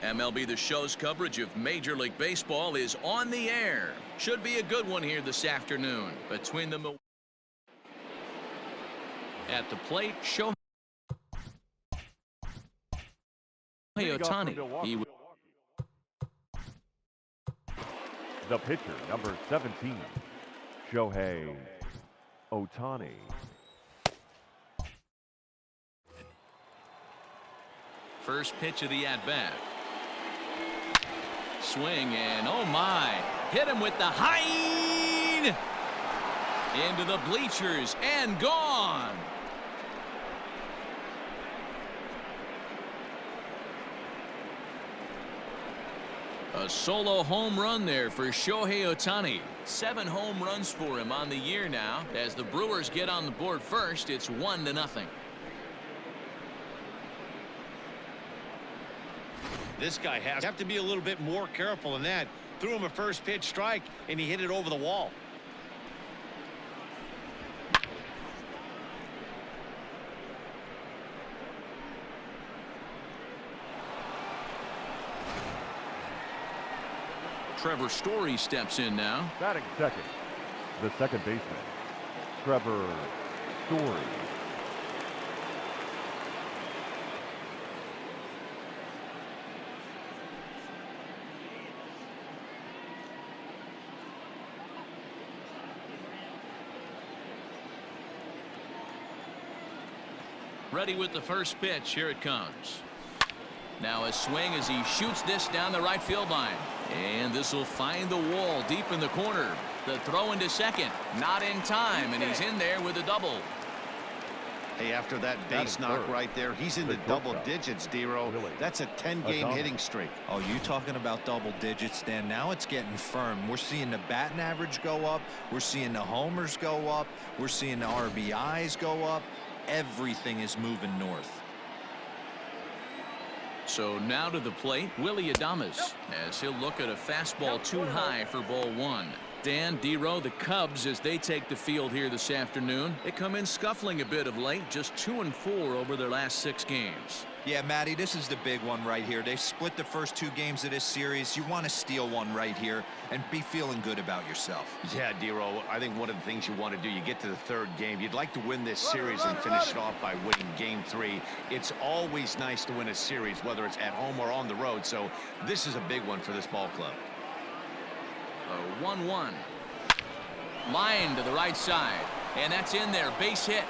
MLB The Show's coverage of Major League Baseball is on the air. Should be a good one here this afternoon between the at the plate. Shohei Ohtani. The pitcher, number 17, Shohei Ohtani. First pitch of the at-bat. Swing and oh my, hit him with the height into the bleachers and gone. A solo home run there for Shohei Ohtani. 7 home runs for him on the year now. As the Brewers get on the board first, it's 1-0. This guy has to be a little bit more careful than that. Threw him a first pitch strike and he hit it over the wall. Trevor Story steps in now. Batting second, the second baseman, Trevor Story. Ready with the first pitch. Here it comes. Now a swing as he shoots this down the right field line. And this will find the wall deep in the corner. The throw into second. Not in time, and he's in there with a double. Hey, after that base knock right there, he's into double digits, D-Row. That's a 10-game hitting streak. Oh, you talking about double digits, Dan? Now it's getting firm. We're seeing the batting average go up. We're seeing the homers go up. We're seeing the RBIs go up. Everything is moving north. So now to the plate, Willie Adames, as he'll look at a fastball too high for ball 1. Dan, D-Row, the Cubs, as they take the field here this afternoon, they come in scuffling a bit of late, just 2-4 over their last 6 games. Yeah, Matty, this is the big one right here. They've split the first 2 games of this series. You want to steal one right here and be feeling good about yourself. Yeah, D-Row, I think one of the things you want to do, you get to the 3rd game, you'd like to win this series and finish it off by winning game 3. It's always nice to win a series, whether it's at home or on the road, so this is a big one for this ball club. A 1-1. Line to the right side, and that's in there. Base hit.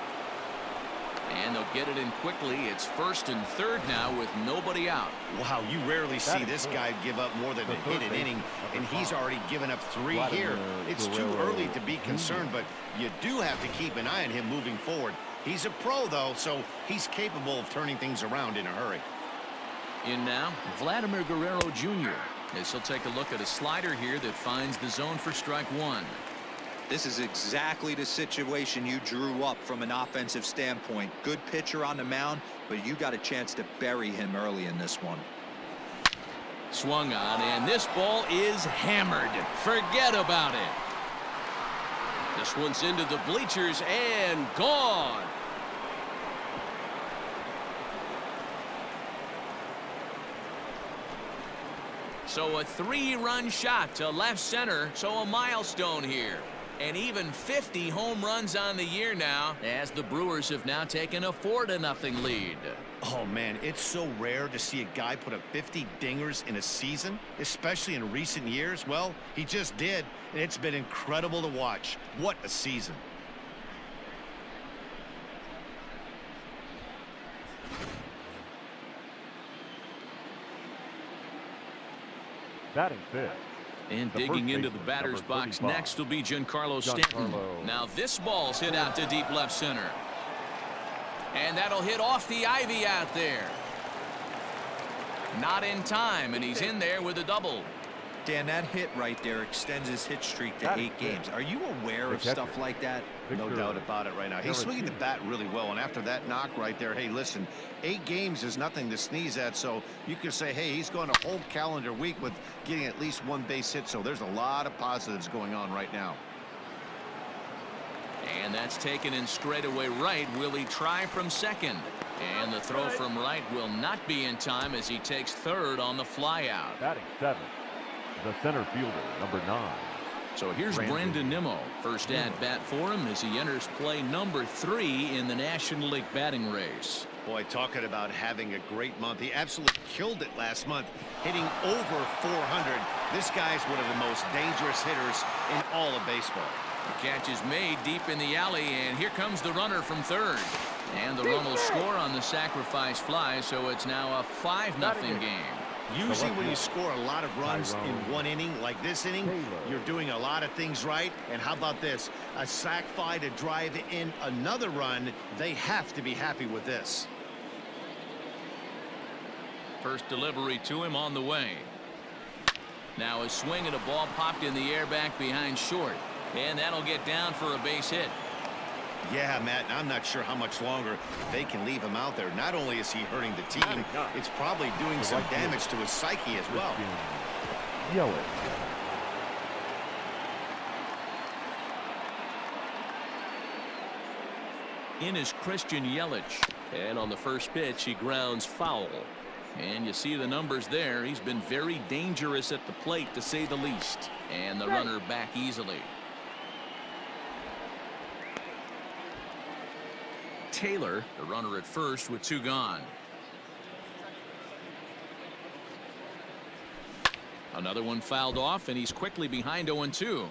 And they'll get it in quickly. It's 1st and 3rd now with nobody out. Wow, you rarely see this guy give up more than a hit an inning, and he's already given up 3 here. It's too early to be concerned, but you do have to keep an eye on him moving forward. He's a pro, though, so he's capable of turning things around in a hurry. In now, Vladimir Guerrero Jr. as he'll take a look at a slider here that finds the zone for strike 1. This is exactly the situation you drew up from an offensive standpoint. Good pitcher on the mound, but you got a chance to bury him early in this one. Swung on, and this ball is hammered. Forget about it. This one's into the bleachers and gone. So a 3-run shot to left center, so a milestone here. And even 50 home runs on the year now, as the Brewers have now taken a 4-0 lead. Oh, man, it's so rare to see a guy put up 50 dingers in a season, especially in recent years. Well, he just did, and it's been incredible to watch. What a season. Batting 5th. And digging into the batter's box next will be Giancarlo Stanton. Now this ball's hit out to deep left center. And that'll hit off the ivy out there. Not in time, and he's in there with a double. Dan, that hit right there extends his hit streak to 8 games. Are you aware of stuff like that? No doubt about it right now. He's swinging the bat really well, and after that knock right there, hey, listen, 8 games is nothing to sneeze at, so you can say, hey, he's going a whole calendar week with getting at least 1 base hit, so there's a lot of positives going on right now. And that's taken in straightaway right. Will he try from second? And the throw from right will not be in time as he takes third on the flyout. Batting seventh, the center fielder, number 9. So here's Brandon Nimmo. First at bat for him as he enters play number 3 in the National League batting race. Boy, talking about having a great month. He absolutely killed it last month, hitting over 400. This guy's one of the most dangerous hitters in all of baseball. The catch is made deep in the alley, and here comes the runner from third. And the run will score on the sacrifice fly, so it's now a 5-0 game. Usually when you score a lot of runs in one inning, like this inning, you're doing a lot of things right. And how about this? A sac fly to drive in another run. They have to be happy with this. First delivery to him on the way. Now a swing and a ball popped in the air back behind short. And that'll get down for a base hit. Yeah, Matt, I'm not sure how much longer they can leave him out there. Not only is he hurting the team, it's probably doing some damage to his psyche as well. Yelich. In is Christian Yelich. And on the first pitch, he grounds foul. And you see the numbers there. He's been very dangerous at the plate, to say the least. And the runner back easily. Taylor, the runner at first with 2 gone. Another one fouled off, and he's quickly behind 0-2.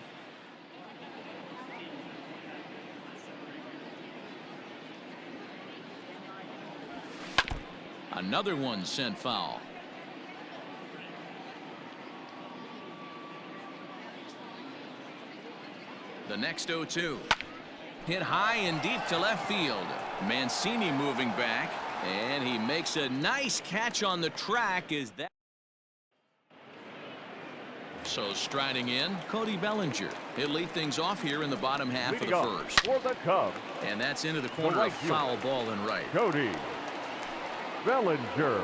Another one sent foul. The next 0-2. Hit high and deep to left field. Mancini moving back, and he makes a nice catch on the track. Is that so? Striding in, Cody Bellinger. He'll lead things off here in the bottom half of the first. For the Cubs, and that's into the corner of foul ball and right. Cody Bellinger.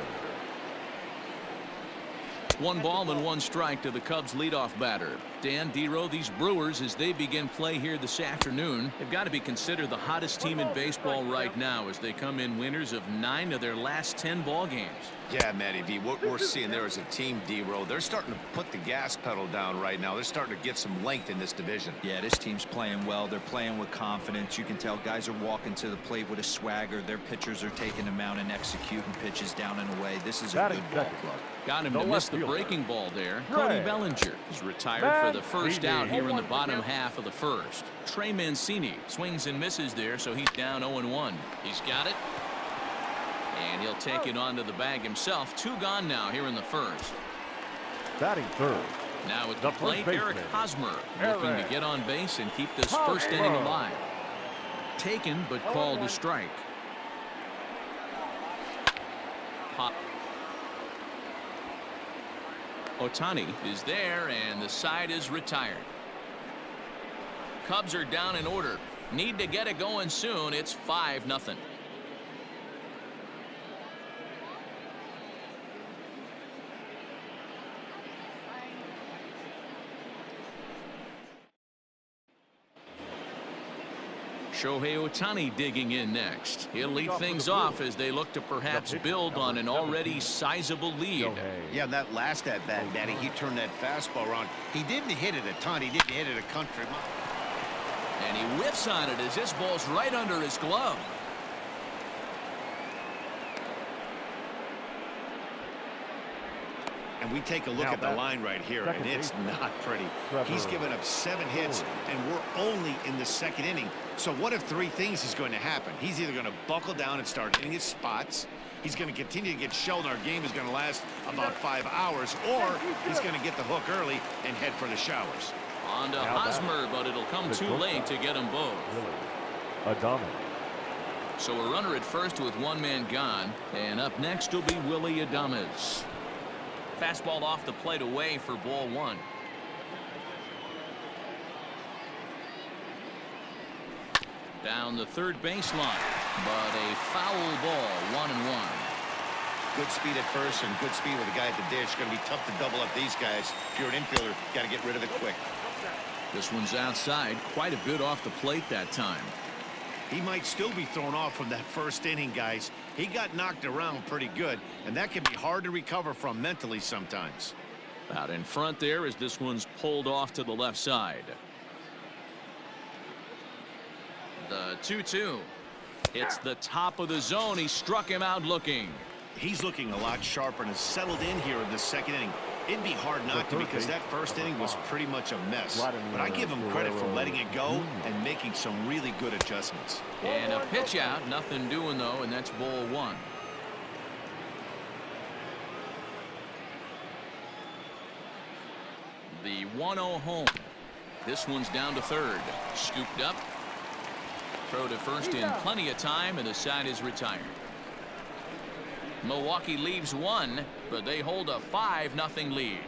1 ball and 1 strike to the Cubs leadoff batter. Dan Dero, these Brewers, as they begin play here this afternoon, have got to be considered the hottest team in baseball right now as they come in winners of 9 of their last 10 ball games. Yeah, Matty V, what we're seeing there is a team, Dero. They're starting to put the gas pedal down right now. They're starting to get some length in this division. Yeah, this team's playing well. They're playing with confidence. You can tell guys are walking to the plate with a swagger. Their pitchers are taking them out and executing pitches down and away. This is a good ball club. Got him to miss the breaking ball there. Cody Bellinger is retired for the first out here in the bottom half of the first. Trey Mancini swings and misses there, so he's down 0-1. He's got it. And he'll take it onto the bag himself. 2 gone now here in the first. Batting third. Now at the plate, Eric Hosmer looking to get on base and keep this first inning alive. Taken, but called a strike. Ohtani is there, and the side is retired. Cubs are down in order. Need to get it going soon. It's 5-0. Shohei Ohtani digging in next. He'll lead things off as they look to perhaps build on an already sizable lead. Yeah, that last at bat, Daddy, he turned that fastball around. He didn't hit it a ton. He didn't hit it a country mile. And he whiffs on it as this ball's right under his glove. And we take a look at the line right here, and it's not pretty. He's given up 7 hits, and we're only in the 2nd inning. So what if 3 things is going to happen? He's either going to buckle down and start hitting his spots, he's going to continue to get shelled, and our game is going to last about 5 hours, or he's going to get the hook early and head for the showers. On to Hosmer, but it'll come too late to get them both. Adames. So a runner at first with 1 man gone, and up next will be Willie Adames. Fastball off the plate away for ball 1. Down the third baseline, but a foul ball, 1-1. Good speed at first and good speed with the guy at the dish. Going to be tough to double up these guys. If you're an infielder, got to get rid of it quick. This one's outside, quite a bit off the plate that time. He might still be thrown off from that first inning, guys. He got knocked around pretty good, and that can be hard to recover from mentally sometimes. Out in front there as this one's pulled off to the left side. The 2-2. It's the top of the zone. He struck him out looking. He's looking a lot sharper and has settled in here in the second inning. It'd be hard not to because that first inning was pretty much a mess. But I give him credit for letting it go and making some really good adjustments. And a pitch out. Nothing doing, though, and that's ball one. The 1-0 home. This one's down to third. Scooped up. Throw to first in plenty of time, and the side is retired. Milwaukee leaves one, but they hold a 5-0 lead.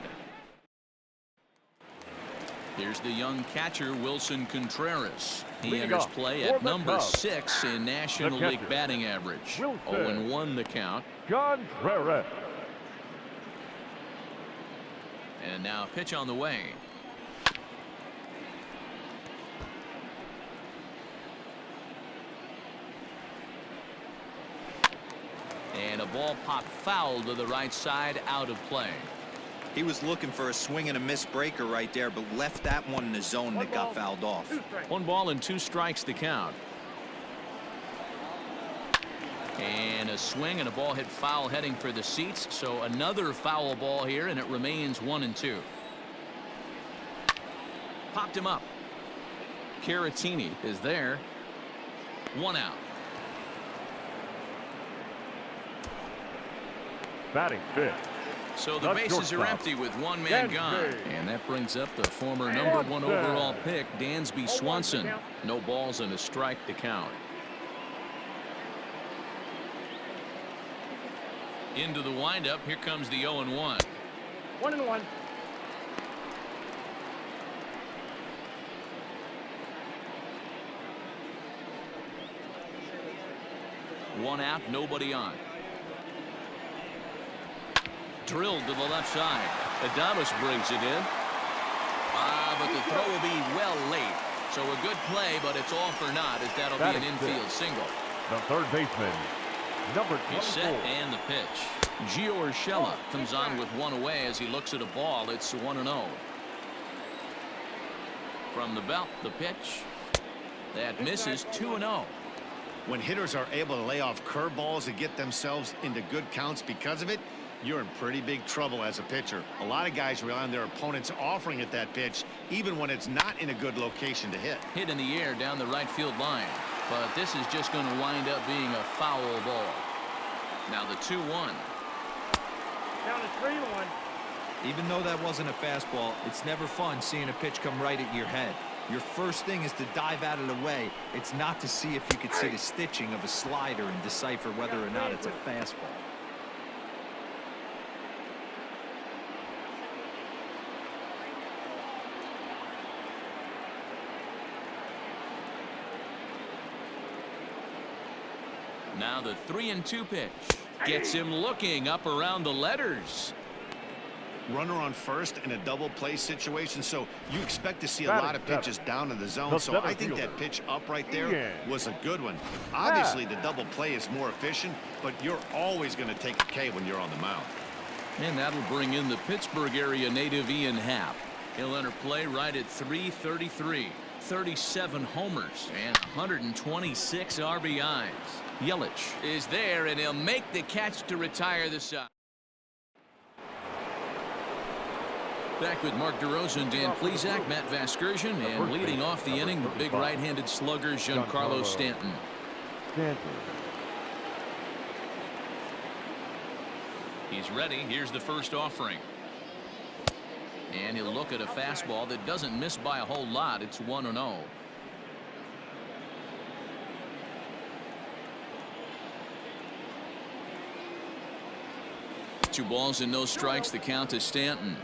Here's the young catcher, Wilson Contreras. He enters play at number 6 in National League batting average. 0-1 the count. Contreras. And now pitch on the way. And a ball popped foul to the right side, out of play. He was looking for a swing and a miss breaker right there, but left that one in the zone that got fouled off. 1 ball and 2 strikes the count. And a swing and a ball hit foul heading for the seats. So another foul ball here, and it remains 1-2. Popped him up. Caratini is there. 1 out. Batting fifth. So the bases are empty with 1 man gone. And that brings up the former number 1 overall pick, Dansby Swanson. No balls and a strike to count. Into the windup. Here comes the 0-1. 1-1. One out, nobody on. Drilled to the left side. Adames brings it in. But the throw will be well late. So a good play, but it's all for naught as that'll be an infield single. The third baseman, number 24. He's set and the pitch. Gio Urshela comes on with one away as he looks at a ball. It's 1-0. From the belt, the pitch. That misses. 2-0. When hitters are able to lay off curveballs and get themselves into good counts because of it, you're in pretty big trouble as a pitcher. A lot of guys rely on their opponents offering it that pitch, even when it's not in a good location to hit. Hit in the air down the right field line. But this is just going to wind up being a foul ball. Now the 2-1. Down to 3-1. Even though that wasn't a fastball, it's never fun seeing a pitch come right at your head. Your first thing is to dive out of the way. It's not to see if you could see the stitching of a slider and decipher whether or not it's a fastball. Now the 3-2 pitch. Gets him looking up around the letters. Runner on first in a double play situation, so you expect to see a lot of pitches down in the zone. So I think that pitch up right there was a good one. Obviously the double play is more efficient, but you're always going to take a K when you're on the mound. And that'll bring in the Pittsburgh area native Ian Happ. He'll enter play right at 333. 37 homers and 126 RBIs. Yelich is there, and he'll make the catch to retire the side. Back with Mark DeRosa and Dan Plesac, Matt Vasgersian, and leading off the inning, the big right-handed slugger, Giancarlo Stanton. He's ready. Here's the first offering. And he'll look at a fastball that doesn't miss by a whole lot. It's 1-0. Two balls and no strikes. The count is Stanton.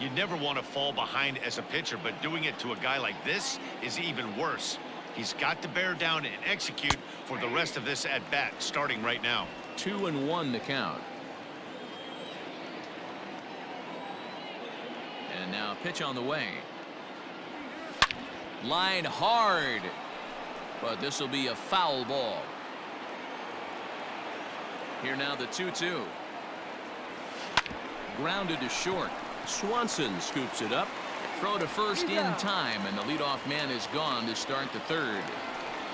You never want to fall behind as a pitcher, but doing it to a guy like this is even worse. He's got to bear down and execute for the rest of this at bat, starting right now. 2-1 the count. And now a pitch on the way. Line hard. But this will be a foul ball. Here now the 2-2. Grounded to short. Swanson scoops it up. Throw to first in time, and the leadoff man is gone to start the third.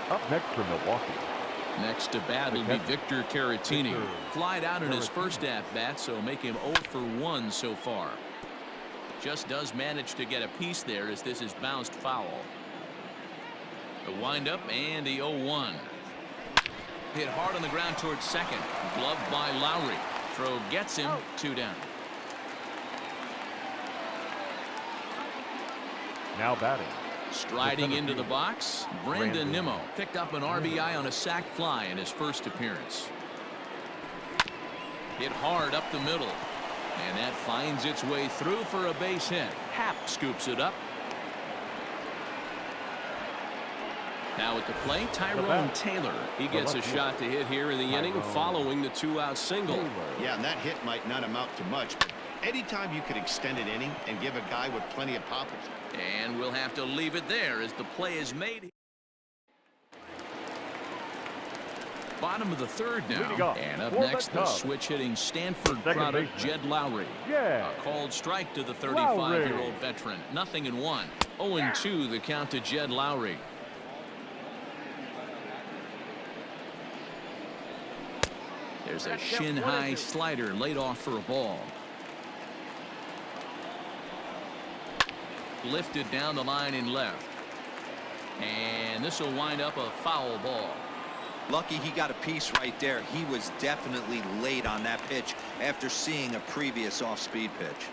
Up next for Milwaukee. Next to bat will be Victor Caratini. Flied out in his first at-bat, so make him 0 for 1 so far. Just does manage to get a piece there as this is bounced foul. The windup and the 0-1. Hit hard on the ground towards second. Gloved by Lowry. Throw gets him 2 down. Now batting. Striding into the box, Brandon Nimmo picked up an RBI on a sac fly in his first appearance. Hit hard up the middle, and that finds its way through for a base hit. Happ scoops it up. Now at the plate, Tyrone Taylor. He gets a shot to hit here in the inning following the 2-out single. Yeah, and that hit might not amount to much, but anytime you could extend an inning and give a guy with plenty of pop. And we'll have to leave it there as the play is made. Bottom of the third now. And up next, the switch hitting Stanford product, Jed Lowry. A called strike to the 35-year-old veteran. 0-1. 0-2 the count to Jed Lowry. There's a shin-high slider laid off for a ball. Lifted down the line in left. And this will wind up a foul ball. Lucky he got a piece right there. He was definitely late on that pitch after seeing a previous off-speed pitch.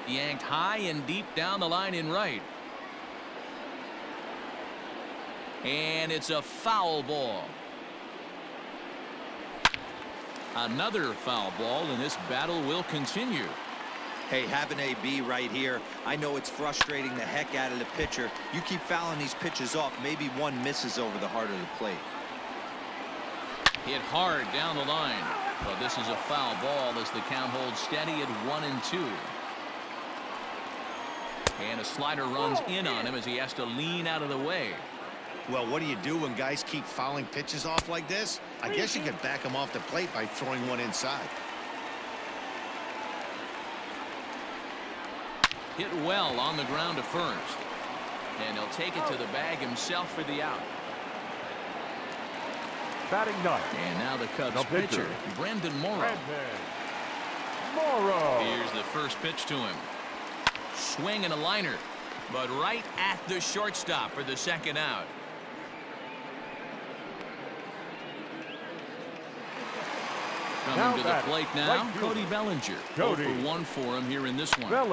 Yanked high and deep down the line in right. And it's a foul ball. Another foul ball, and this battle will continue. Hey, have an AB right here. I know it's frustrating the heck out of the pitcher. You keep fouling these pitches off, maybe one misses over the heart of the plate. Hit hard down the line. But this is a foul ball as the count holds steady at 1-2. And a slider runs in on him as he has to lean out of the way. Well, what do you do when guys keep fouling pitches off like this? I guess you could back them off the plate by throwing one inside. Hit well on the ground to first. And he'll take it to the bag himself for the out. Batting ninth. And now the Cubs pitcher, Brandon Morrow. Here's the first pitch to him. Swing and a liner, but right at the shortstop for the second out. Coming to the plate now, Cody Bellinger. 0 for 1 for him here in this one. Now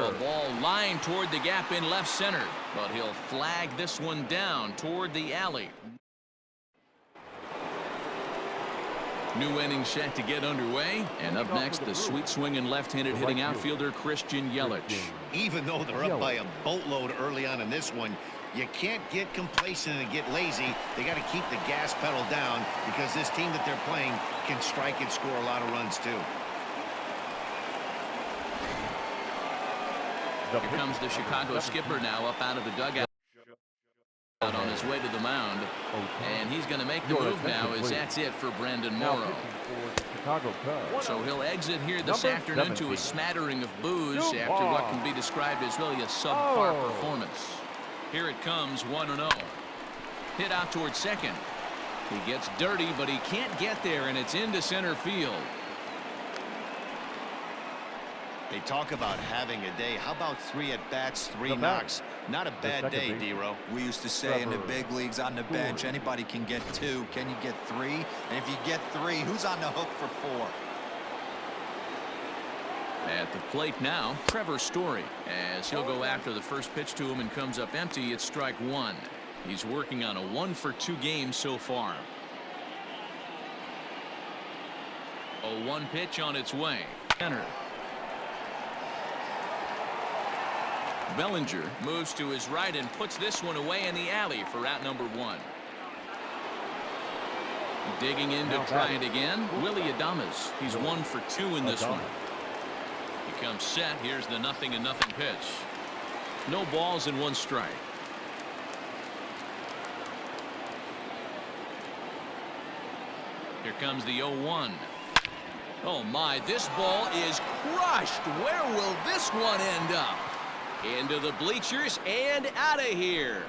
a ball lined toward the gap in left center, but he'll flag this one down toward the alley. New inning set to get underway, and up next, the sweet swinging left-handed hitting outfielder Christian Yelich. Even though they're up by a boatload early on in this one, you can't get complacent and get lazy. They got to keep the gas pedal down because this team that they're playing can strike and score a lot of runs too. Here comes the Chicago skipper now up out of the dugout on his way to the mound, and he's going to make the move now as that's it for Brandon Morrow. So he'll exit here this afternoon to a smattering of boos after what can be described as really a subpar performance. Here it comes, 1-0. Hit out towards second. He gets dirty, but he can't get there, and it's into center field. They talk about having a day. How about 3 at-bats, 3 knocks? Not a bad day, D-Row. We used to say in the big leagues on the bench, anybody can get 2. Can you get 3? And if you get 3, who's on the hook for 4? At the plate now, Trevor Story, as he'll go after the first pitch to him and comes up empty. It's strike 1. He's working on a 1-for-2 game so far. A 1 pitch on its way. Center. Bellinger moves to his right and puts this one away in the alley for out number 1. Digging in to try it again, Willie Adames. He's 1 for 2 in this one. He comes set. Here's the 0-0 pitch. No balls and 1 strike. Here comes the 0-1. Oh my, this ball is crushed. Where will this one end up? Into the bleachers and out of here.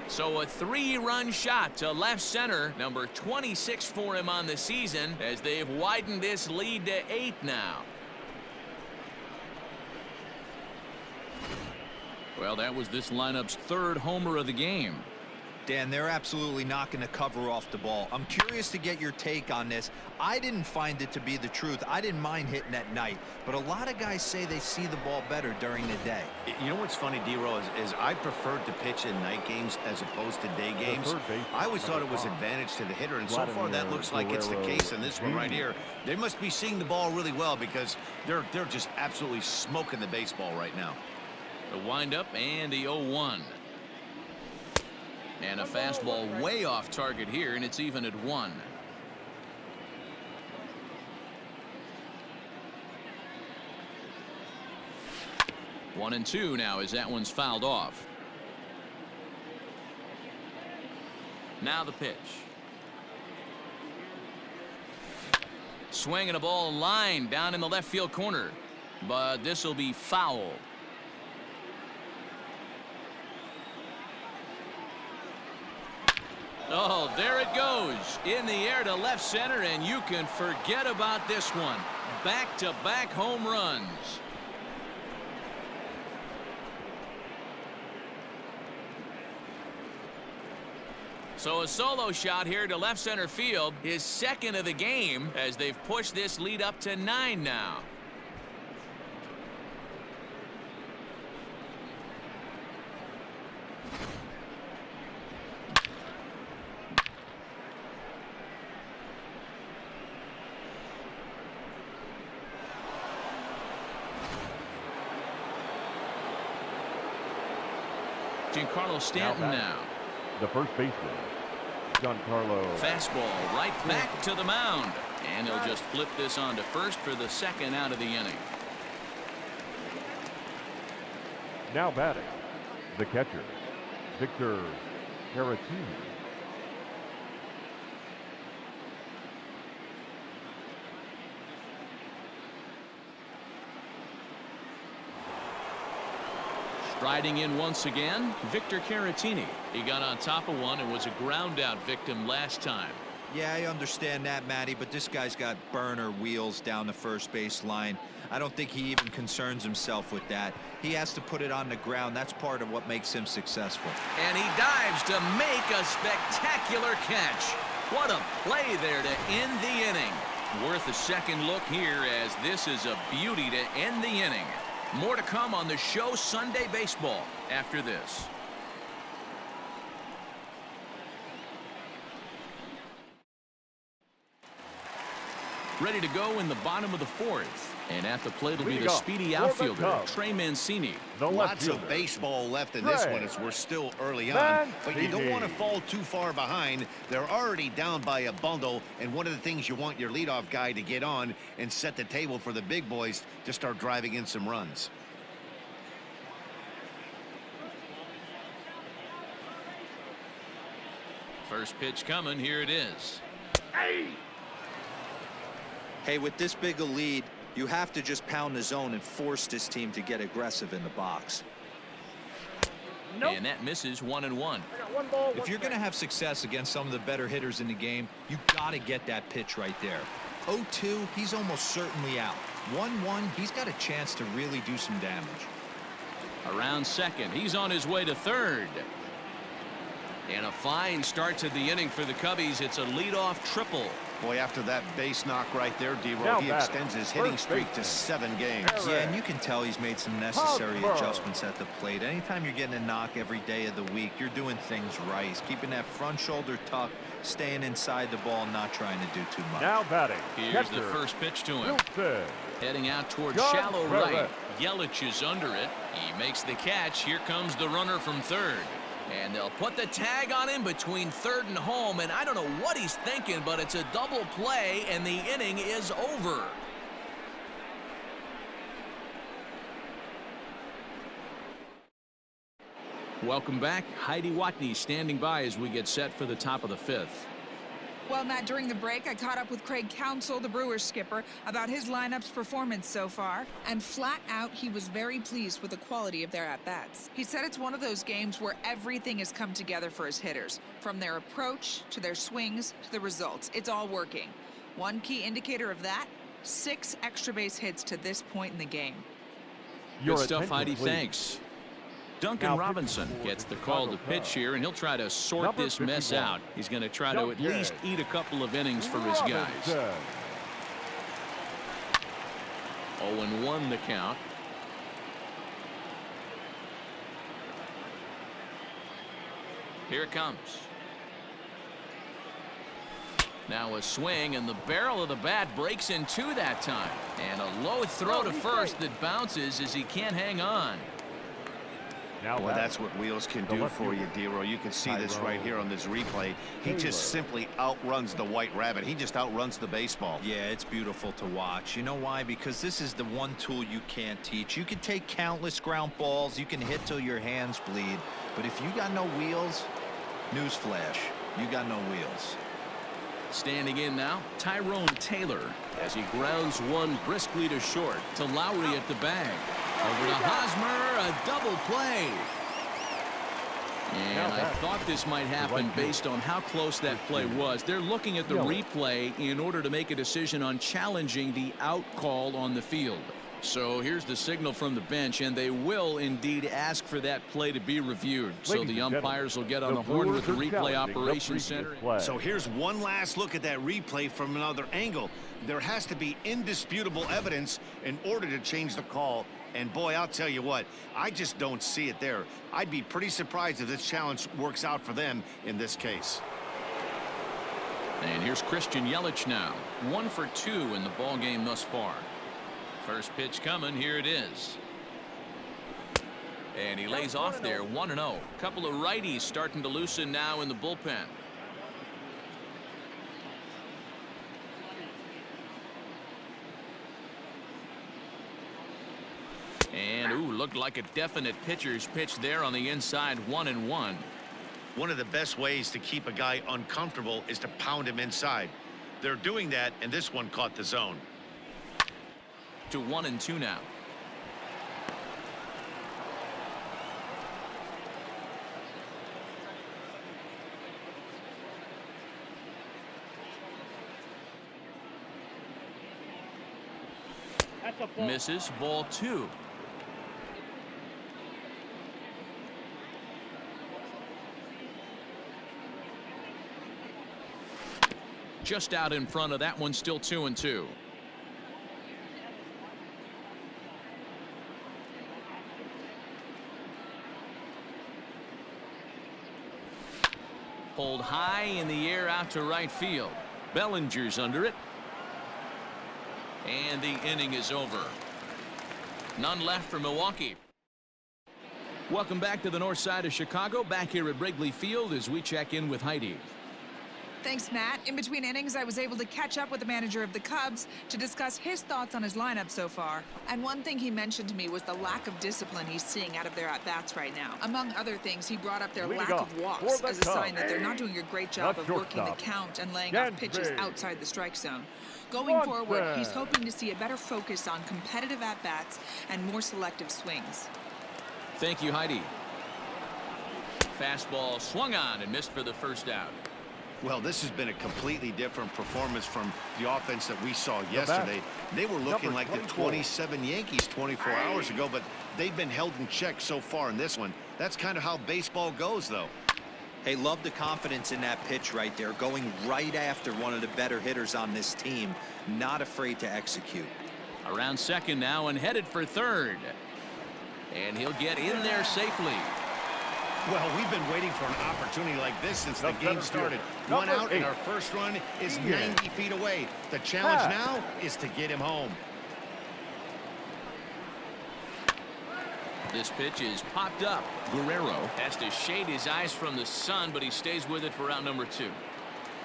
So a 3-run shot to left center, number 26 for him on the season, as they've widened this lead to 8 now. Well, that was this lineup's 3rd homer of the game. Dan, they're absolutely not going to cover off the ball. I'm curious to get your take on this. I didn't find it to be the truth. I didn't mind hitting at night, but a lot of guys say they see the ball better during the day. You know what's funny, D-Row, is I preferred to pitch in night games as opposed to day games. I always thought it was advantage to the hitter, and so far that looks like it's the case in this one right here. They must be seeing the ball really well because they're just absolutely smoking the baseball right now. The windup and the 0-1. And a fastball way off target here, and it's even at 1. One and 2 now as that one's fouled off. Now the pitch. Swinging a ball line down in the left field corner, but this will be foul. Oh, there it goes in the air to left center, and you can forget about this one. Back-to-back home runs. So a solo shot here to left center field, his 2nd of the game, as they've pushed this lead up to 9 now. Giancarlo Stanton now. The first baseman, Giancarlo. Fastball right back to the mound. And he'll just flip this on to first for the 2nd out of the inning. Now batting, the catcher, Victor Caratini. Striding in once again, Victor Caratini. He got on top of one and was a ground out victim last time. Yeah, I understand that, Matty, but this guy's got burner wheels down the first base line. I don't think he even concerns himself with that. He has to put it on the ground. That's part of what makes him successful. And he dives to make a spectacular catch. What a play there to end the inning. Worth a second look here, as this is a beauty to end the inning. More to come on the show Sunday Baseball after this. Ready to go in the bottom of the 4th. And at the plate will be the speedy outfielder, Trey Mancini. Lots of baseball left in this one as we're still early on. But you don't want to fall too far behind. They're already down by a bundle. And one of the things you want your leadoff guy to get on and set the table for the big boys to start driving in some runs. First pitch coming. Here it is. Hey, with this big a lead, you have to just pound the zone and force this team to get aggressive in the box. Nope. And that misses 1-1. If you're going to have success against some of the better hitters in the game, you got to get that pitch right there. 0-2, he's almost certainly out. 1-1, he's got a chance to really do some damage. Around second, he's on his way to third. And a fine start to the inning for the Cubbies. It's a leadoff triple. Boy, after that base knock right there, D-Row, he extends his hitting streak to 7 games. Yeah, and you can tell he's made some necessary adjustments at the plate. Anytime you're getting a knock every day of the week, you're doing things right. He's keeping that front shoulder tucked, staying inside the ball, not trying to do too much. Now batting. Here's the first pitch to him. Heading out towards shallow right. Yelich is under it. He makes the catch. Here comes the runner from third. And they'll put the tag on him between third and home, and I don't know what he's thinking, but it's a double play, and the inning is over. Welcome back. Heidi Watney standing by as we get set for the top of the 5th. Well, Matt, during the break, I caught up with Craig Counsell, the Brewers skipper, about his lineup's performance so far. And flat out, he was very pleased with the quality of their at-bats. He said it's one of those games where everything has come together for his hitters. From their approach, to their swings, to the results. It's all working. One key indicator of that, 6 extra base hits to this point in the game. Good stuff, Heidi. Thanks. Duncan Now, Robinson gets the call to pitch here, and he'll try to sort Number this mess 51. out. He's going to try to at least eat a couple of innings for his guys. 0-1 the count. Here it comes. Now a swing, and the barrel of the bat breaks in two that time. And a low throw to first that bounces as he can't hang on. Well, that's what Wheels can do for you, Dero. You can see this right here on this replay. He just simply outruns the White Rabbit. He just outruns the baseball. Yeah, it's beautiful to watch. You know why? Because this is the one tool you can't teach. You can take countless ground balls. You can hit till your hands bleed. But if you got no wheels, newsflash, you got no wheels. Standing in now, Tyrone Taylor as he grounds one briskly to short to Lowry at the bag. Over to Hosmer, a double play. And I thought this might happen based on how close that play was. They're looking at the replay in order to make a decision on challenging the out call on the field. So here's the signal from the bench, and they will indeed ask for that play to be reviewed. So the umpires will get on the horn with the replay operations center. So here's one last look at that replay from another angle. There has to be indisputable evidence in order to change the call. And boy, I'll tell you what, I just don't see it there. I'd be pretty surprised if this challenge works out for them in this case. And here's Christian Yelich now. 1 for 2 in the ball game thus far. First pitch coming. Here it is. And he lays off there. 1-0. Couple of righties starting to loosen now in the bullpen. And looked like a definite pitcher's pitch there on the inside. 1-1. One of the best ways to keep a guy uncomfortable is to pound him inside. They're doing that, and this one caught the zone. To 1-2 now. Misses. Ball 2. Just out in front of that one. Still 2-2. Pulled high in the air out to right field. Bellinger's under it. And the inning is over. None left for Milwaukee. Welcome back to the north side of Chicago. Back here at Wrigley Field as we check in with Heidi. Thanks, Matt. In between innings, I was able to catch up with the manager of the Cubs to discuss his thoughts on his lineup so far. And one thing he mentioned to me was the lack of discipline he's seeing out of their at-bats right now. Among other things, he brought up their lack of walks as a sign that they're not doing a great job of working the count and laying off pitches outside the strike zone. Going forward, he's hoping to see a better focus on competitive at-bats and more selective swings. Thank you, Heidi. Fastball swung on and missed for the first out. Well, this has been a completely different performance from the offense that we saw yesterday. They were looking like the 27 Yankees 24 hours ago, but they've been held in check so far in this one. That's kind of how baseball goes, though. Hey, love the confidence in that pitch right there, going right after one of the better hitters on this team, not afraid to execute. Around second now and headed for third. And he'll get in there safely. Well, we've been waiting for an opportunity like this since the game started. One out, and our first run is 90 feet away. The challenge now is to get him home. This pitch is popped up. Guerrero has to shade his eyes from the sun, but he stays with it for out number 2.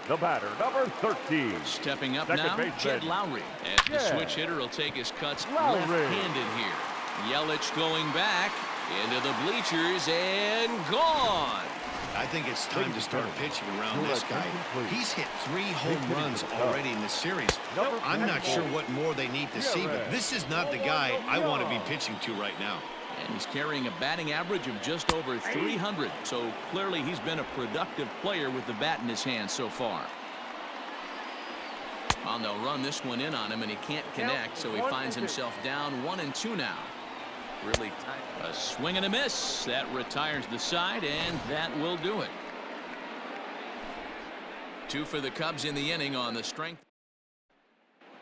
The batter, number 13. Stepping up Second now, baseman. Jed Lowry. As the switch hitter will take his cuts left-handed here. Yelich going back. Into the bleachers and gone. I think it's time to start pitching around this guy. He's hit 3 home runs already in the series. I'm not sure what more they need to see, but this is not the guy I want to be pitching to right now. And he's carrying a batting average of just over 300. So clearly he's been a productive player with the bat in his hand so far. And they'll run this one in on him, and he can't connect, so he finds himself down 1-2 now. Really tight. A swing and a miss. That retires the side, and that will do it. 2 for the Cubs in the inning on the strength.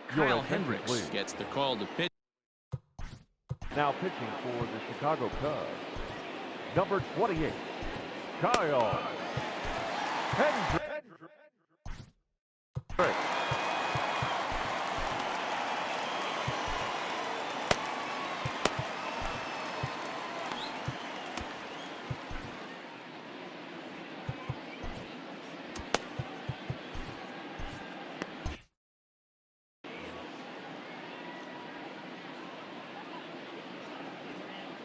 Kyle Hendricks gets the call to pitch. Now pitching for the Chicago Cubs, number 28, Kyle Hendricks.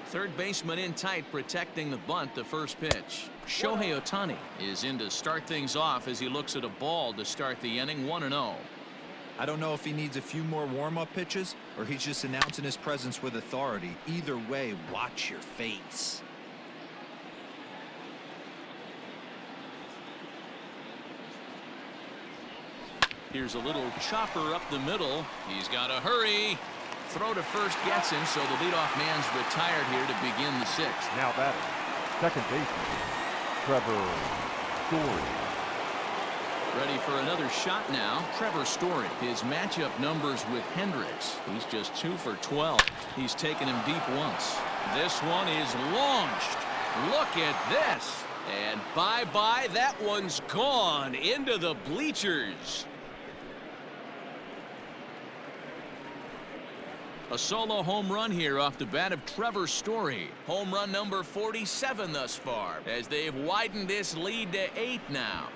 Third baseman in tight, protecting the bunt. The first pitch. Shohei Ohtani is in to start things off as he looks at a ball to start the inning. 1-0. I don't know if he needs a few more warm-up pitches or he's just announcing his presence with authority. Either way, watch your face. Here's a little chopper up the middle. He's got to hurry. Throw to first gets him, so the leadoff man's retired here to begin the 6th. Now batting, second baseman, Trevor Story. Ready for another shot now. Trevor Story. His matchup numbers with Hendricks. He's just 2 for 12. He's taken him deep once. This one is launched. Look at this. And bye-bye. That one's gone into the bleachers. A solo home run here off the bat of Trevor Story. Home run number 47 thus far, as they've widened this lead to 8 now.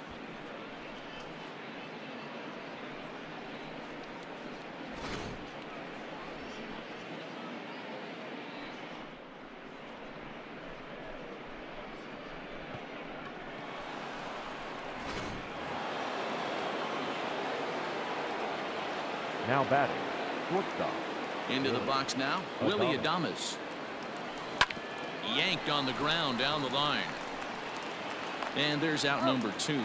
Now batting, shortstop. Into the box now, Willie Adames. Yanked on the ground down the line. And there's out number 2.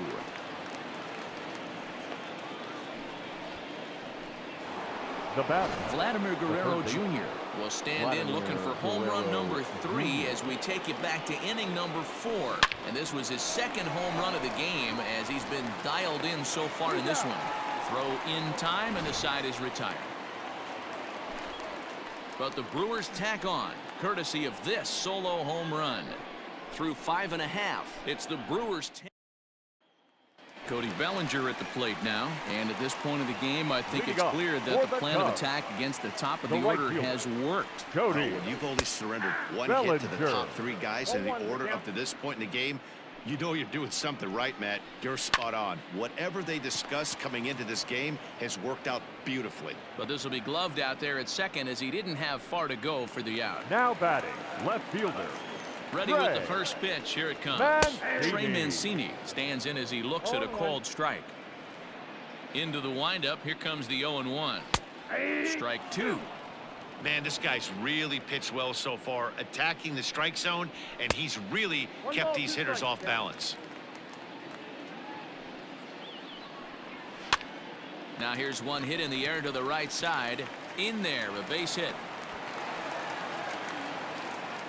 The batter, Vladimir Guerrero Jr. will stand in looking for home run number 3 as we take it back to inning number 4. And this was his second home run of the game as he's been dialed in so far in this one. Throw in time, and the side is retired. But the Brewers tack on, courtesy of this solo home run. Through 5 1/2, it's the Brewers' 10. Cody Bellinger at the plate now, and at this point of the game, I think it's clear that the plan of attack against the top of the order has worked. Cody. When you've only surrendered 1 hit to the top 3 guys in the order up to this point in the game, you know you're doing something right, Matt. You're spot on. Whatever they discussed coming into this game has worked out beautifully. But this will be gloved out there at second as he didn't have far to go for the out. Now batting, left fielder. Ready with the first pitch. Here it comes. Trey Mancini stands in as he looks at a called strike. Into the windup. Here comes the 0-1. Strike 2. Man, this guy's really pitched well so far, attacking the strike zone, and he's really kept these hitters off balance. Now here's one hit in the air to the right side. In there, a base hit.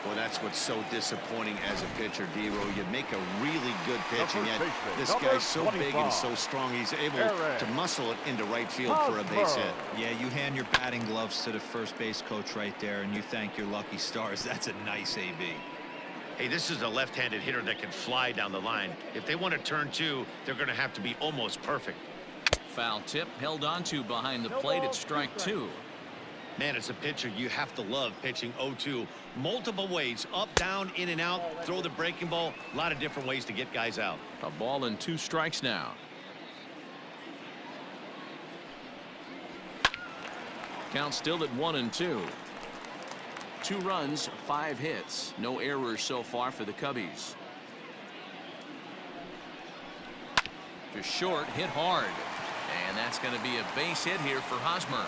Well, that's what's so disappointing as a pitcher, D-Row. You make a really good pitch, and yet this guy's so big and so strong, he's able to muscle it into right field for a base hit. Yeah, you hand your batting gloves to the first base coach right there, and you thank your lucky stars. That's a nice AB. Hey, this is a left-handed hitter that can fly down the line. If they want to turn 2, they're going to have to be almost perfect. Foul tip held onto behind the plate at strike 2. Man, as a pitcher, you have to love pitching 0-2. Multiple ways, up, down, in and out, throw the breaking ball. A lot of different ways to get guys out. A ball and 2 strikes now. Count still at 1-2. 2 runs, 5 hits. No errors so far for the Cubbies. To short, hit hard. And that's going to be a base hit here for Hosmer.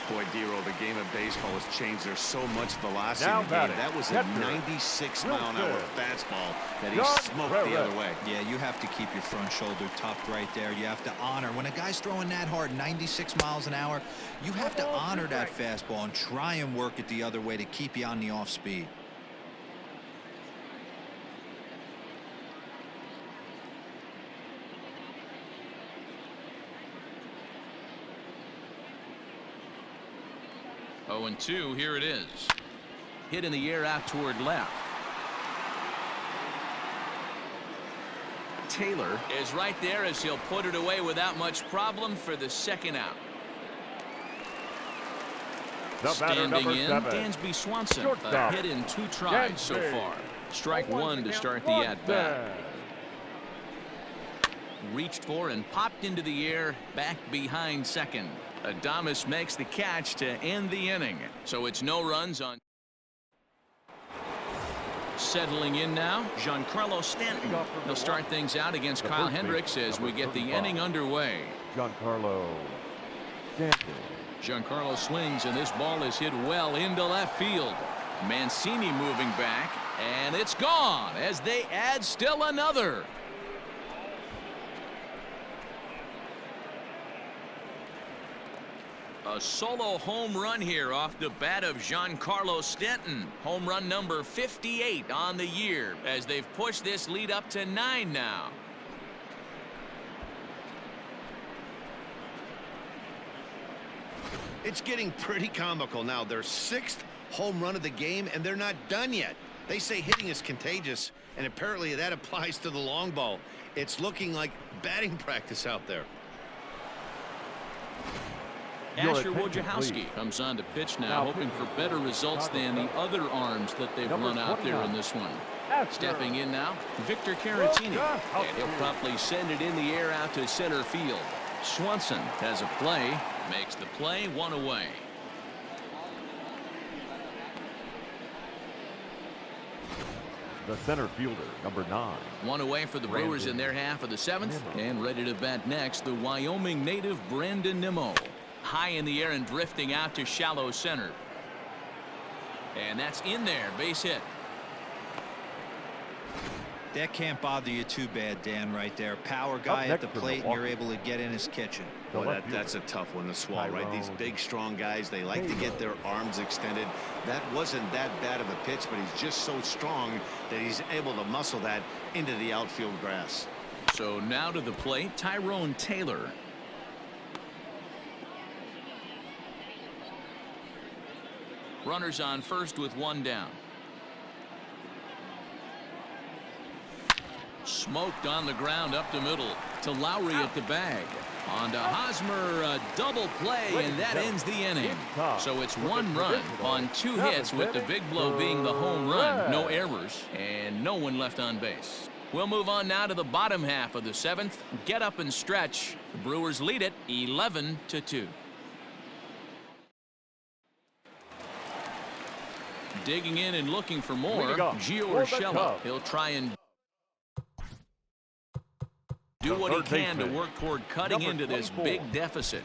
Boy, Dero, the game of baseball has changed. There's so much velocity Now in the game. batting, That was a catcher, 96-mile-an-hour fastball that he John smoked Rivera. the other way. Yeah, you have to keep your front shoulder tucked right there. You have to honor. When a guy's throwing that hard, 96 miles an hour, you have to honor that fastball and try and work it the other way to keep you on the off speed. Oh, and 2, here it is. Hit in the air out toward left. Taylor is right there as he'll put it away without much problem for the second out. The batter, Standing number in, 7. Dansby Swanson. A Shortstop, hit in 2 tries so Dansby. far. Strike 1 to start the at-bat. Reached for and popped into the air, back behind second. Adames makes the catch to end the inning. So it's no runs on. Settling in now, Giancarlo Stanton. He'll start things out against The Kyle first Hendricks baseman, as we number get the 35. inning underway. Giancarlo Stanton. Giancarlo swings, and this ball is hit well into left field. Mancini moving back, and it's gone as they add still another. A solo home run here off the bat of Giancarlo Stanton. Home run number 58 on the year as they've pushed this lead up to 9 now. It's getting pretty comical now. Their 6th home run of the game, and they're not done yet. They say hitting is contagious, and apparently that applies to the long ball. It's looking like batting practice out there. Your Asher attention, Wojciechowski please. comes on to pitch now, Now hoping for pitching better for the results Chicago than the Cubs. other arms that they've Number run out there 29. in this one. Asher. Stepping in now, Victor Caratini. Wojciechowski. And he'll promptly send it in the air out to center field. Swanson has a play, makes the play, 1 away. The center fielder, number 9. 1 away for the Brewers in their half of the 7th. And ready to bat next, the Wyoming native Brandon Nimmo. High in the air and drifting out to shallow center. And that's in there, base hit. That can't bother you too bad, Dan, right there. Power guy at the next for plate, and you're Milwaukee. able to get in his kitchen. The Boy, left that's a tough one to swallow, right? These Tyrone big, strong guys, they like to get their arms extended. That wasn't that bad of a pitch, but he's just so strong that he's able to muscle that into the outfield grass. So now to the plate, Tyrone Taylor. Runners on first with 1 down. Smoked on the ground up the middle to Lowry at the bag. On to Hosmer, a double play, and that ends the inning. So it's 1 run on 2 hits, with the big blow being the home run. No errors and no one left on base. We'll move on now to the bottom half of the 7th. Get up and stretch. The Brewers lead it 11-2. Digging in and looking for more, Leading off Gio for the Urshela. Cubs. He'll try and do The what he third can to baseman, work toward cutting number into this 24. big deficit.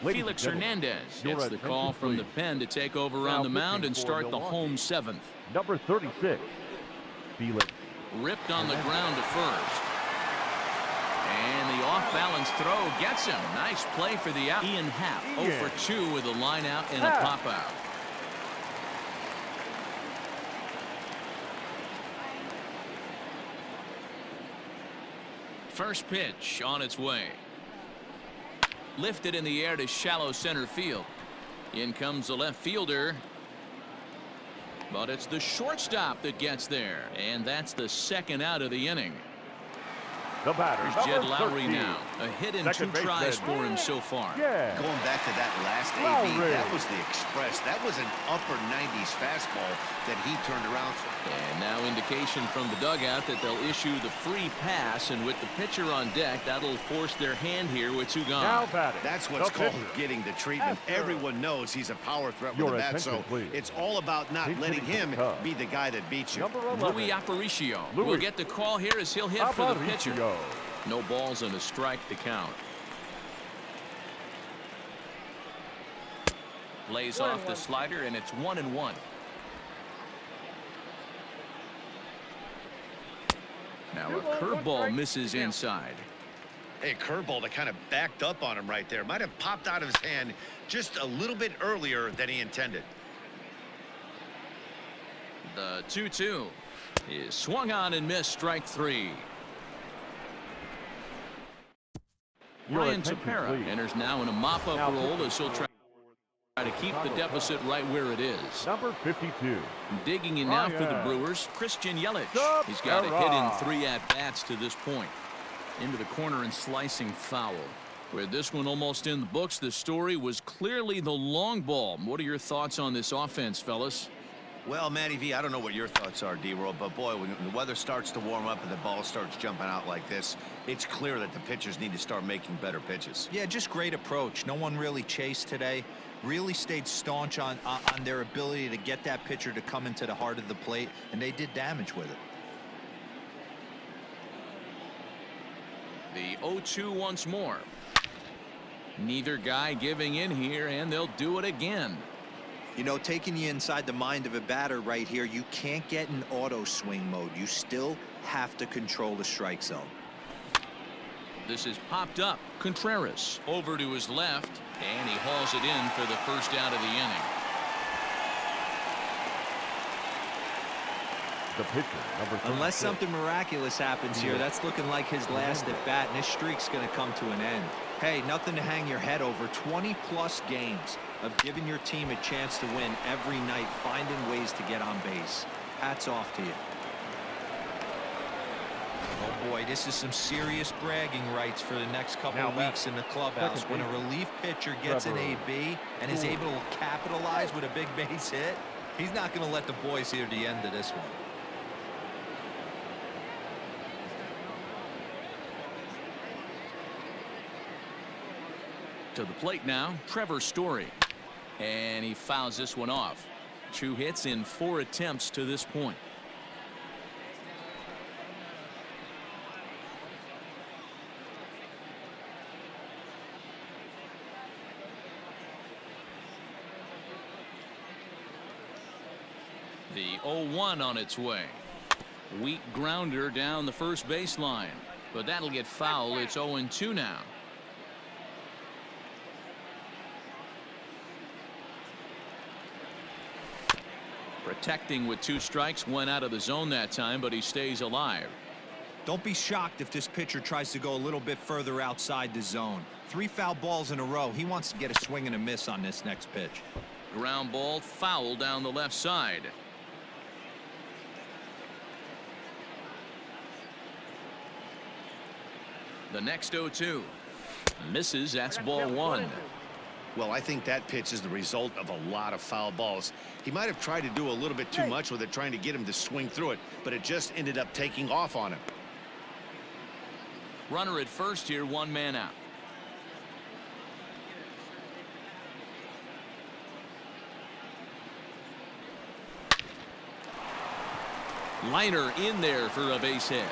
Ladies Felix and gentlemen, Hernandez your gets the call attention, from the please. pen to take over Now on the mound pitching and for start the Milwaukee. home 7th. Number 36, Felix. Ripped on the ground to first. And the off-balance throw gets him. Nice play for the out. Ian Happ 0 for 2 with a line out and a Happ. pop out. First pitch on its way. Lifted in the air to shallow center field. In comes the left fielder. But it's the shortstop that gets there. And that's the 2nd out of the inning. The batter, Here's Jed number Lowry 13. now. A hit in Second 2 tries baseman. for him so far. Yeah. Going back to that last Lowry. AB, that was the express. That was an upper 90s fastball that he turned around. And now into indication from the dugout that they'll issue the free pass, and with the pitcher on deck, that'll force their hand here with two gone. Now batting. That's what's the called pitcher. getting the treatment. Everyone knows he's a power threat with Your the bat, attention, so please. it's all about not He's letting hitting him the Cubs. be the guy that beats you. Number 11. Louis Aparicio Louis. will get the call here as he'll hit for the pitcher. Aparicio. No balls and a strike to count. Lays off the slider, and it's 1-1. Now a curveball misses inside. Hey, curveball that kind of backed up on him right there. Might have popped out of his hand just a little bit earlier than he intended. The 2-2 is swung on and missed, strike three. Your Ryan attention, Tepera please. enters now in a mop-up Now role as he'll try to keep the deficit right where it is. Number 52. Digging in now for the Ryan Brewers, Christian Yelich. Tepera. He's got a hit in 3 at-bats to this point. Into the corner and slicing foul. With this one almost in the books, the story was clearly the long ball. What are your thoughts on this offense, fellas? Well, Matty V, I don't know what your thoughts are, D-Roll, but boy, when the weather starts to warm up and the ball starts jumping out like this, it's clear that the pitchers need to start making better pitches. Yeah, just great approach. No one really chased today. Really stayed staunch on their ability to get that pitcher to come into the heart of the plate, and they did damage with it. The 0-2 once more. Neither guy giving in here, and they'll do it again. You know, taking you inside the mind of a batter right here, you can't get in auto swing mode. You still have to control the strike zone. This is popped up. Contreras over to his left, and he hauls it in for the first out of the inning. The pitcher, number 36. Unless something miraculous happens here, that's looking like his last at bat, and his streak's going to come to an end. Hey, nothing to hang your head over. 20-plus games of giving your team a chance to win every night, finding ways to get on base. Hats off to you. Oh boy, this is some serious bragging rights for the next couple of weeks in the clubhouse. When a relief pitcher gets an AB and is able to capitalize with a big base hit, he's not going to let the boys hear the end of this one. To the plate now, Trevor Story. And he fouls this one off. 2 hits in 4 attempts to this point. The 0-1 on its way. Weak grounder down the first baseline. But that'll get fouled. It's 0-2 now. Protecting with 2 strikes, went out of the zone that time, but he stays alive. Don't be shocked if this pitcher tries to go a little bit further outside the zone. 3 foul balls in a row. He wants to get a swing and a miss on this next pitch. Ground ball foul down the left side. The next 0-2 misses. That's ball 1. Well, I think that pitch is the result of a lot of foul balls. He might have tried to do a little bit too much with it, trying to get him to swing through it, but it just ended up taking off on him. Runner at first here, 1 man out. Liner in there for a base hit.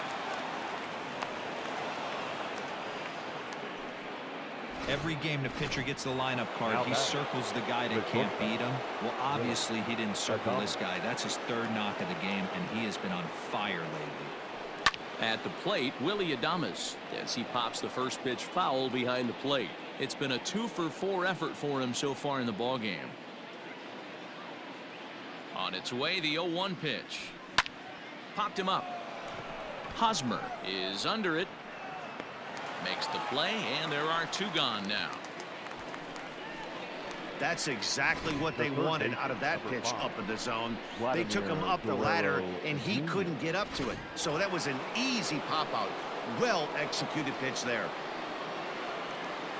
Every game the pitcher gets the lineup card, he circles the guy that can't beat him. Well, obviously he didn't circle this guy. That's his 3rd knock of the game, and he has been on fire lately. At the plate, Willie Adames, as he pops the first pitch foul behind the plate. It's been a 2-for-4 effort for him so far in the ballgame. On its way, the 0-1 pitch. Popped him up. Hosmer is under it. Makes the play, and there are 2 gone now. That's exactly what they wanted out of that pitch up in the zone. They took him up the ladder, and he couldn't get up to it. So that was an easy pop-out. Well-executed pitch there.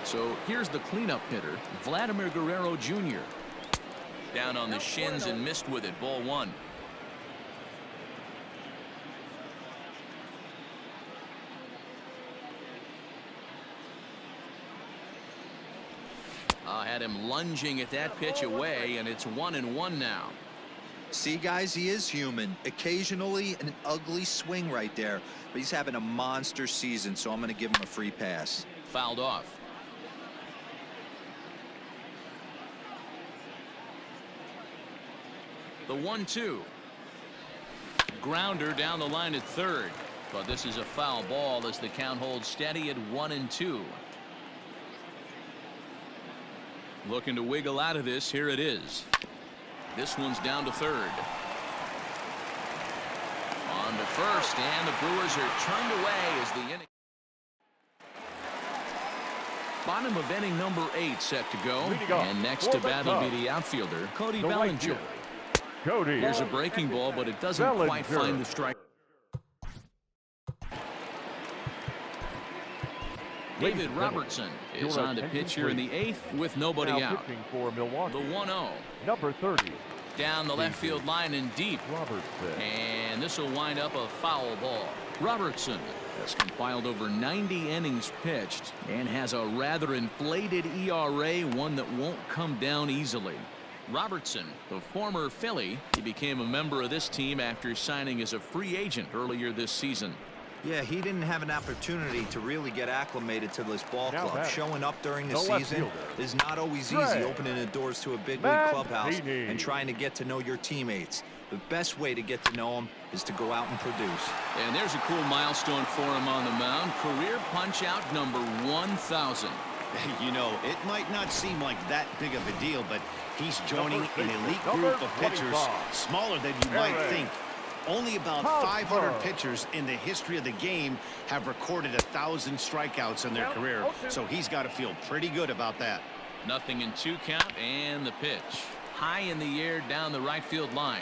So here's the cleanup hitter, Vladimir Guerrero Jr. Down on the shins and missed with it, ball 1. Had him lunging at that pitch away, and it's 1-1 now. See, guys, he is human. Occasionally an ugly swing right there, but he's having a monster season, so I'm going to give him a free pass. Fouled off. The 1-2. Grounder down the line at third, but this is a foul ball as the count holds steady at 1-2. Looking to wiggle out of this. Here it is. This one's down to third. On to first, and the Brewers are turned away as the inning. Bottom of inning number 8 set to go. And next to bat will be the outfielder, Cody Bellinger. Here's a breaking ball, but it doesn't quite find the strike. David Robertson is on to pitch here in the 8th with nobody out. For Milwaukee. The 1-0. Number 30. Down the left field line and deep. Robertson. And this will wind up a foul ball. Robertson has compiled over 90 innings pitched and has a rather inflated ERA, one that won't come down easily. Robertson, the former Philly, he became a member of this team after signing as a free agent earlier this season. Yeah, he didn't have an opportunity to really get acclimated to this ball club. Showing up during the season is not always easy, opening the doors to a big league clubhouse and trying to get to know your teammates. The best way to get to know them is to go out and produce. And there's a cool milestone for him on the mound. Career punch-out number 1,000. You know, it might not seem like that big of a deal, but he's joining an elite group of pitchers, smaller than you might think. Only about 500 pitchers in the history of the game have recorded 1,000 strikeouts in their career, so he's got to feel pretty good about that. 0-2 count, and the pitch. High in the air down the right field line.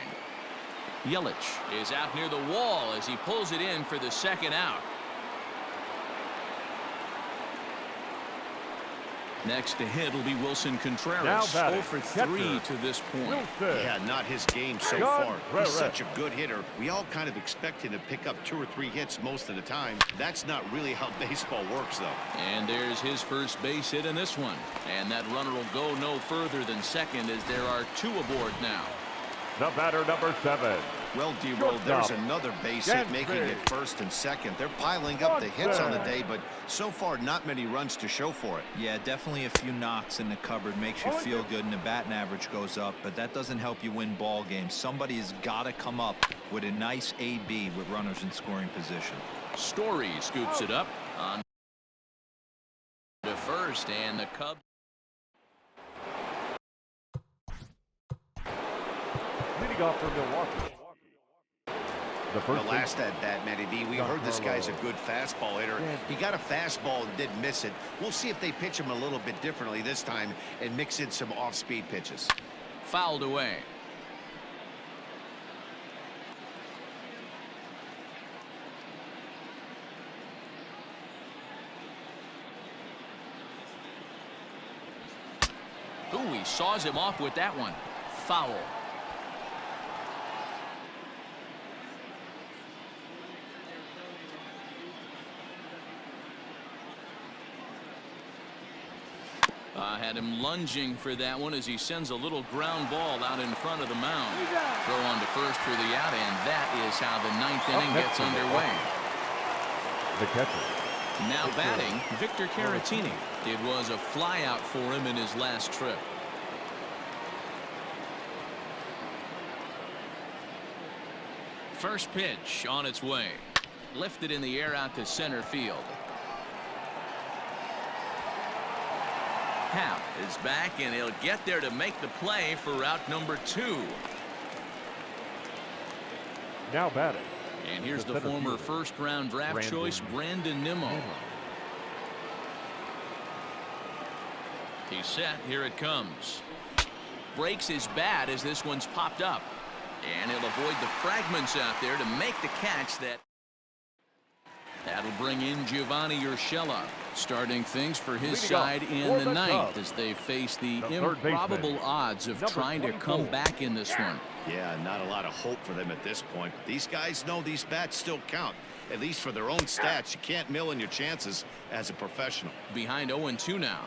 Yelich is out near the wall as he pulls it in for the second out. Next to hit will be Wilson Contreras. 0 for 3 to this point. Yeah, not his game so far. He's such a good hitter. We all kind of expect him to pick up 2 or 3 hits most of the time. That's not really how baseball works, though. And there's his first base hit in this one. And that runner will go no further than second as there are 2 aboard now. The batter, number 7. Well, D-Roll, there's another base hit making it first and second. They're piling up the hits on the day, but so far not many runs to show for it. Yeah, definitely a few knocks in the cupboard makes you feel good, and the batting average goes up, but that doesn't help you win ball games. Somebody's got to come up with a nice AB with runners in scoring position. Story scoops it up on to first, and the Cubs. Leading off for Milwaukee. The last at bat, Matty V, we heard this guy's a good fastball hitter. He got a fastball and didn't miss it. We'll see if they pitch him a little bit differently this time and mix in some off-speed pitches. Fouled away. Ooh, he saws him off with that one. Foul. Had him lunging for that one as he sends a little ground ball out in front of the mound. Throw on to first for the out, and that is how the 9th inning gets underway. The catcher. Now batting, Victor Caratini. It was a flyout for him in his last trip. First pitch on its way. Lifted in the air out to center field. Happ is back, and he'll get there to make the play for route number 2. Now batting. And here's the former first-round draft choice, Brandon Nimmo. He's set. Here it comes. Breaks his bat as this one's popped up. And he'll avoid the fragments out there to make the catch. That'll bring in Giovanni Urshela, starting things for his side in the 9th as they face the improbable odds of trying to come back in this one. Yeah, not a lot of hope for them at this point. But these guys know these bats still count, at least for their own stats. You can't mill in your chances as a professional. Behind 0-2 now.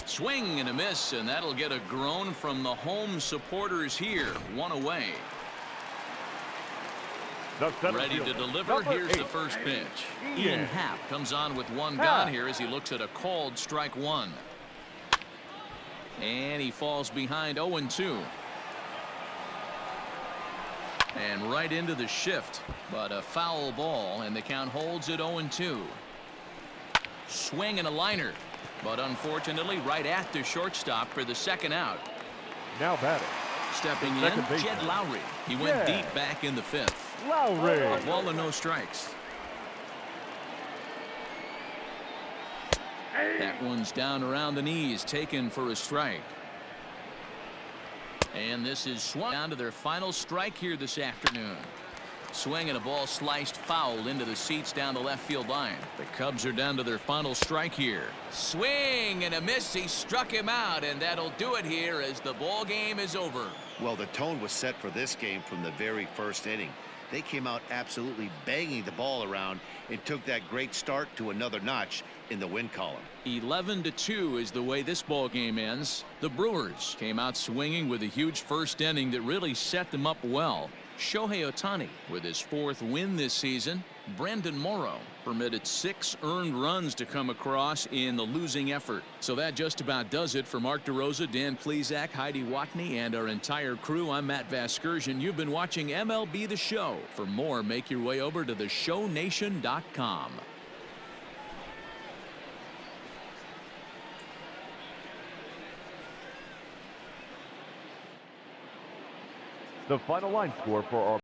Swing and a miss, and that'll get a groan from the home supporters here. One away. The center Ready to fielder, deliver. number Here's 8. the first pitch. Ian. Ian Happ comes on with one gone here as he looks at a called strike one. And he falls behind 0-2. And right into the shift, but a foul ball, and the count holds at 0-2. Swing and a liner, but unfortunately right at the shortstop for the second out. Now batting, Stepping in, second baseman. Jed Lowry. He went Yeah. deep back in the fifth. Lowry. Ball and no strikes. That one's down around the knees, taken for a strike. And this is swung down to their final strike here this afternoon. Swing and a ball sliced foul into the seats down the left field line. The Cubs are down to their final strike here. Swing and a miss. He struck him out, and that'll do it here as the ball game is over. Well, the tone was set for this game from the very first inning. They came out absolutely banging the ball around and took that great start to another notch in the win column. 11-2 is the way this ball game ends. The Brewers came out swinging with a huge first inning that really set them up well. Shohei Ohtani with his 4th win this season. Brandon Morrow permitted 6 earned runs to come across in the losing effort. So that just about does it for Mark DeRosa, Dan Plesac, Heidi Watney, and our entire crew. I'm Matt Vasgersian. You've been watching MLB The Show. For more, make your way over to theshownation.com. The final line score for our